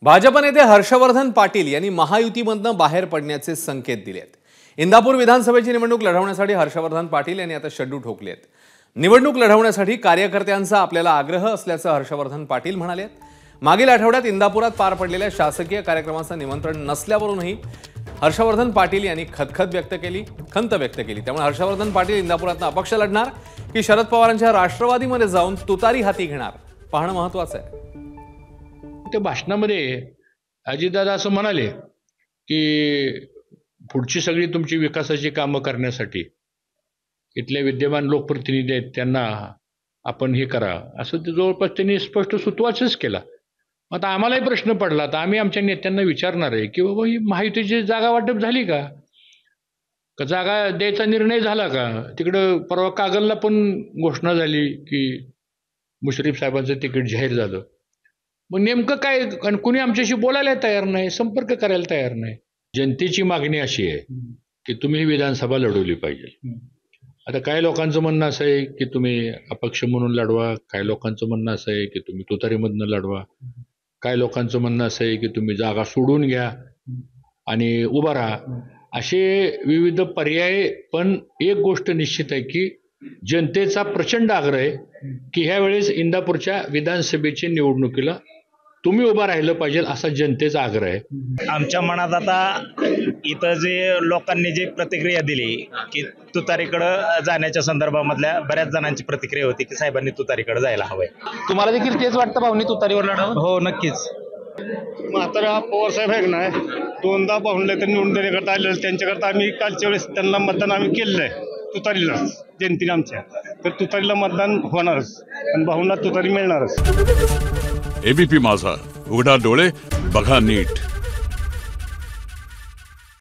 भाजप नेते हर्षवर्धन पाटील यांनी महायुतीमधनं बाहेर पडण्याचे संकेत दिलेत। इंदापूर विधानसभेची निवडणूक लढवण्यासाठी हर्षवर्धन पाटील यांनी आता शड्डू ठोकलेत। निवडणूक लढवण्यासाठी कार्यकर्त्यांचा आपल्याला आग्रह असल्याचं हर्षवर्धन पाटील म्हणाले। मागील आठवड्यात इंदापुरात पार पडलेल्या शासकीय कार्यक्रमाचं निमंत्रण नसल्यावरूनही हर्षवर्धन पाटील यांनी खंत व्यक्त केली। त्यामुळे हर्षवर्धन पाटील इंदापुरातनं अपक्ष लढणार की शरद पवारांच्या राष्ट्रवादीमध्ये जाऊन तुतारी हाती घेणार पाहणं महत्त्वाचं आहे। त्या भाषणामध्ये अजितदादा असं म्हणाले की पुढची सगळी तुमची विकासाची कामं करण्यासाठी इथले विद्यमान लोकप्रतिनिधी आहेत त्यांना आपण हे करा, असं ते जवळपास त्यांनी स्पष्ट सुतवाचच केला। आता आम्हालाही प्रश्न पडला, तर आम्ही आमच्या नेत्यांना विचारणार आहे की बाबा ही महायुतीची जागा वाटप झाली का, जागा द्यायचा निर्णय झाला का? तिकडं परवा कागलला पण घोषणा झाली की मुश्रीफ साहेबांचं तिकीट जाहीर झालं। मग नेमकं काय? आणि कुणी आमच्याशी बोलायला तयार नाही, संपर्क करायला तयार नाही। जनतेची मागणी अशी आहे की तुम्ही ही विधानसभा लढवली पाहिजे। आता काही लोकांचं म्हणणं असं आहे की तुम्ही अपक्ष म्हणून लढवा, काही लोकांचं म्हणणं असं आहे की तुम्ही तुतारीमधनं लढवा, काही लोकांचं म्हणणं असं आहे की तुम्ही जागा सोडून घ्या आणि उभा राहा, असे विविध पर्याय। पण एक गोष्ट निश्चित आहे की जनतेचा प्रचंड आग्रह आहे की ह्या वेळेस इंदापूरच्या विधानसभेच्या निवडणुकीला तुम्ही उभा राहिलं पाहिजे, असा जनतेचा आग्रह आहे। आमच्या मनात आता इथं जे लोकांनी जी प्रतिक्रिया दिली की तुतारीकडे जाण्याच्या संदर्भामधल्या बऱ्याच जणांची प्रतिक्रिया होती की साहेबांनी तुतारीकडे जायला हवंय। तुम्हाला देखील तेच वाटतं भाऊनी तुतारीवर लढावं? हो, नक्कीच। म्हातारा पवार साहेब आहे ना, दोनदा पाहुणले तर निवडून देण्याकरता आलेलं, त्यांच्याकरता आम्ही कालच्या वेळेस त्यांना मतदान आम्ही केलेलं आहे तुतारीलाच, जनतेने आमच्या, तर तुतारीला मतदान होणारच आणि भाऊंना तुतारी मिळणारच। एबीपी माझा, उघडा डोळे बघा नीट।